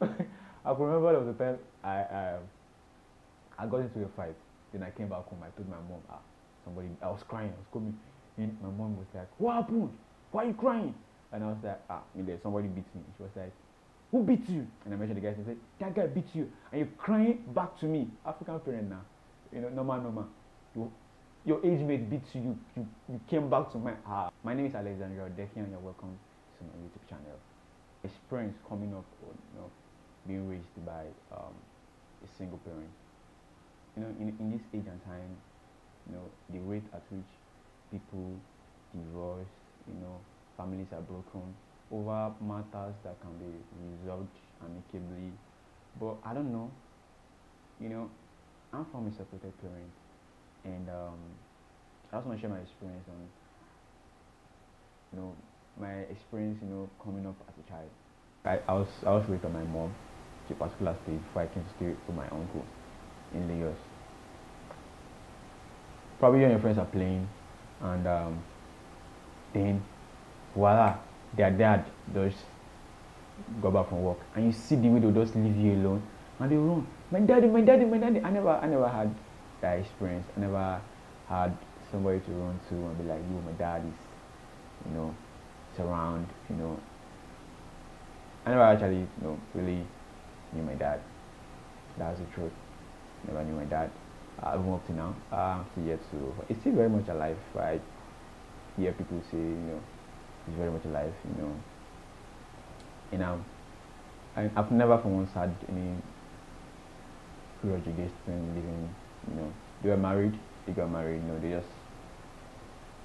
I can remember there was a time I got into a fight. Then I came back home. I told my mom, somebody, I was crying, I was coming. And my mom was like, what happened? Why are you crying? And I was like, somebody beat me. She was like, who beat you? And I mentioned the guy and said, that guy beat you. And you're crying back to me. African parent now. Normal. You, your age mate beat you. You came back to my name is Alexandra Odeki and you're welcome to my YouTube channel. Experience coming up or being raised by a single parent. In this age and time, the rate at which people divorce, families are broken over matters that can be resolved amicably. But I don't know, I'm from a separated parent, and I just want to share my experience on, my experience, coming up as a child. I was raised by my mom to a particular stage before I came to stay with my uncle in Lagos. Probably you and your friends are playing, and then voila, their dad just got back from work, and you see the way they'll just leave you alone, and they run. My daddy, my daddy, my daddy. I never had that experience. I never had somebody to run to and be like, "Yo, my dad is, around." I never actually, really knew my dad. That's the truth. Never knew my dad. Even up to now, I'm still yet to. It's still very much alive. I hear people say, it's very much alive. And I've never for once had any grudge against them living. They were married. They got married. They just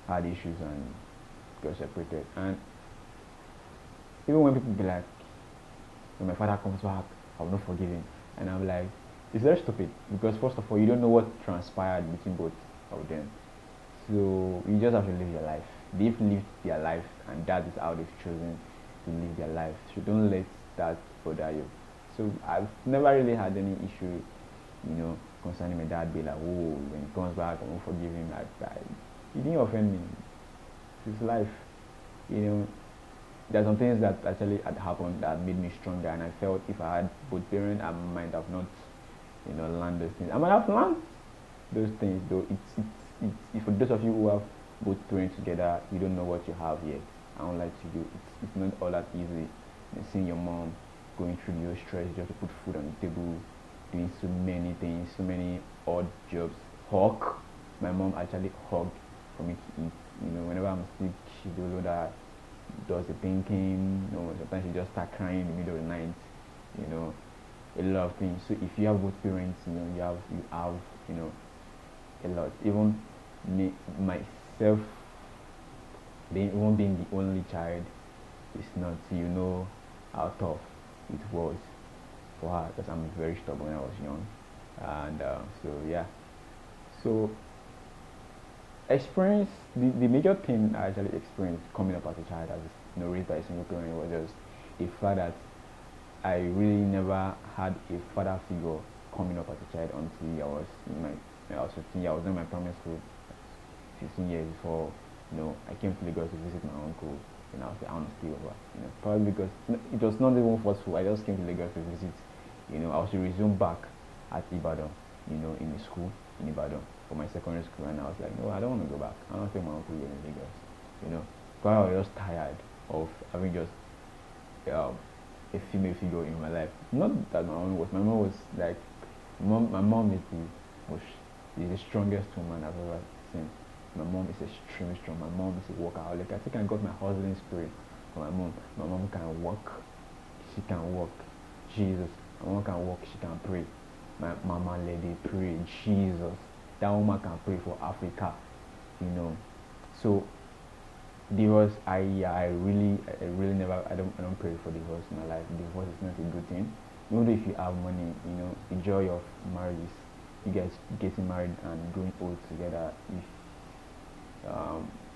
had issues and got separated. And even when people be like, when my father comes back, I will not forgive him, and I'm like, it's very stupid, because first of all, you don't know what transpired between both of them. So you just have to live your life. They've lived their life, and that is how they've chosen to live their life. So don't let that bother you. So I've never really had any issue, concerning my dad. Be like, oh, when he comes back, I won't forgive him. He didn't offend me. It's his life. There's some things that actually had happened that made me stronger, and I felt if I had both parents, I might have not, learned those things. I might have learned those things, though. It's for those of you who have both parents together, you don't know what you have yet. I don't like to do. It's not all that easy. Seeing your mom going through your stress just to put food on the table, doing so many things, so many odd jobs. Hug. My mom actually hugged for me to eat. Whenever I'm sick, she do that. Does the thinking, sometimes she just start crying in the middle of the night, a lot of things. So if you have both parents, you have a lot. Even me myself, being the only child, it's not, how tough it was for her, because I'm very stubborn when I was young, and so yeah. So experience, the major thing I actually experienced coming up as a child, as raised by a single parent, was just the fact that I really never had a father figure coming up as a child until I was I was 15 years. I was in my primary school, 15 years before I came to Lagos to visit my uncle, and I was like, I want to stay over. Probably because it was not even forceful. I just came to Lagos to visit. I was to resume back at Ibadan, in the school in Ibadan for my secondary school, and I was like, no, I don't want to go back. I don't think my uncle here in Lagos, because I was just tired of having just a female figure in my life. Not that my mom was. My mom was like, my mom is the strongest woman I've ever seen. My mom is extremely strong. My mom is a workaholic. I think I got my hustling spirit from my mom. My mom can work. She can work. Jesus. My mom can work. She can pray. My mama lady pray. Jesus. That woman can pray for Africa. So divorce, I really never, I don't pray for divorce in my life. Divorce is not a good thing. Even though if you have money, the joy of marriage is you guys getting married and growing old together.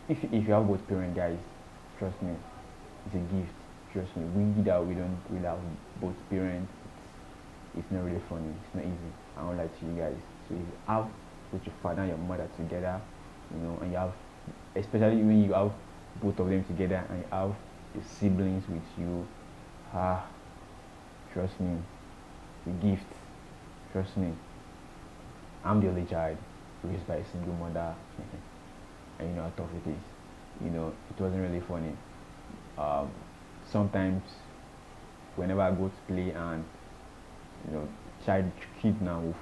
If you have both parents, guys, trust me, it's a gift. Trust me, we don't really have both parents. It's not really funny. It's not easy. I don't lie to you guys. So if you have both your father and your mother together, and you have, especially when you have both of them together and you have the siblings with you, Trust me, the gift. Trust me, I'm the only child raised by a single mother, and you know how tough it is. You know, it wasn't really funny. Um, Sometimes, whenever I go to play and you know, child kid now will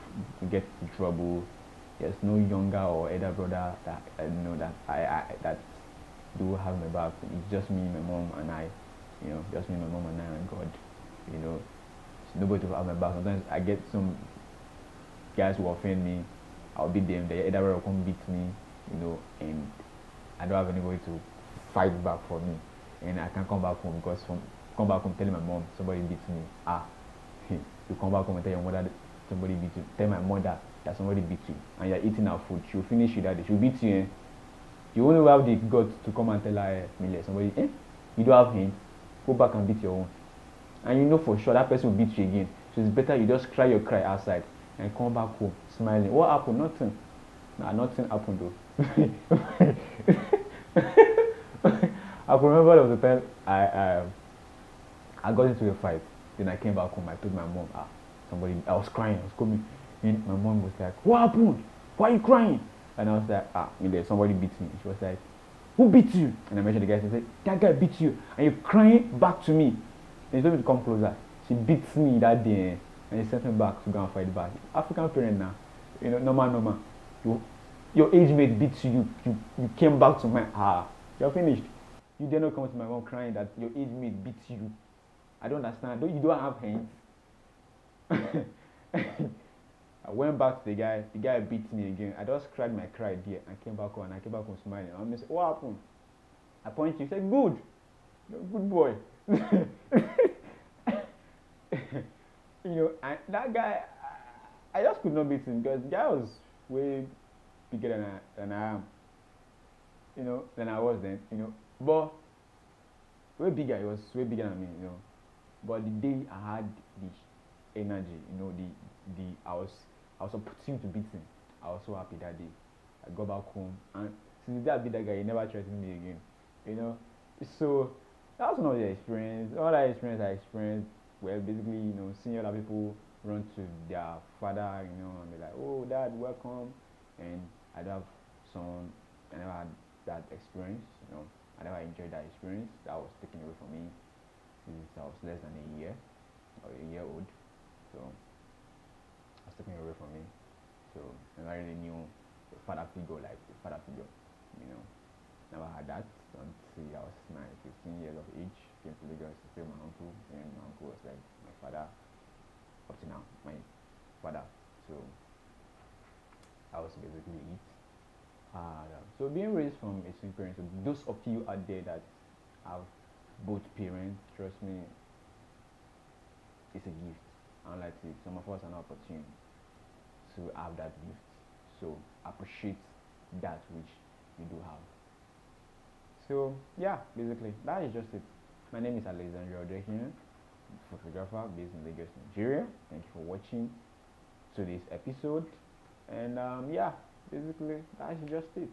get into trouble. There's no younger or elder brother that I know that I that do have my back. It's just me, my mom, and I. You know, just me, my mom, and I, and God. You know, so nobody to have my back. Sometimes I get some guys who offend me. I'll beat them. The elder brother will come beat me. You know, and I don't have anybody to fight back for me. And I can't come back home because come back home telling my mom somebody beats me. You come back home and tell your mother that somebody beat you. Tell my mother that somebody beat you, and you're eating her food. She'll finish you that day. She'll beat you. You only have the guts to come and tell her, Mille, somebody, you don't have hands. Go back and beat your own. And you know for sure that person will beat you again. So it's better you just cry your cry outside and come back home smiling. What happened? Nothing. Nah, nothing happened though. I can remember there was a time I got into a fight. Then I came back home. I told my mom, I was crying. I was coming. And my mom was like, what happened? Why are you crying? And I was like, somebody beat me. She was like, who beat you? And I mentioned the guy. She said, that guy beat you. And you're crying back to me. And she told me to come closer. She beats me that day. And she sent me back to go and fight back. African parent now. You know, normal. Your age mate beats you. You came back to my, you're finished. You dare not come to my mom crying that your age mate beats you. I don't understand. You don't have hands. I went back to the guy. The guy beat me again. I just cried my cry there. I came back home and I came back home smiling. I said, what happened? I pointed. He said, good. You're a good boy. You know, and that guy, I just could not beat him because the guy was way bigger than I am. You know, than I was then. You know, but way bigger. He was way bigger than me. You know. But the day I had the energy, you know, I was opportune to beat him. I was so happy that day. I got back home, and since that beat that guy, he never threatened me again. You know, so that was one of the experience. All that experience I experienced, well, basically, you know, seeing other people run to their father, you know, and be like, "Oh, Dad, welcome," and I don't have someone. I never had that experience. You know, I never enjoyed that experience. That was taken away from me since I was less than a year or a year old. So it was taken away from me. So I never really knew a father figure like a father figure. You know, never had that until I was 15 years of age. Came to Lagos to see my uncle, and my uncle was like my father up to now, my father. So that was basically it. So being raised from a single parent, so those of you out there that have both parents, trust me, it's a gift. Unlike some of us are not opportune to have that gift. So appreciate that which you do have. So yeah, basically that is just it. My name is Alexandra Odekin, photographer based in Lagos, Nigeria. Thank you for watching today's episode. And yeah, basically that's just it.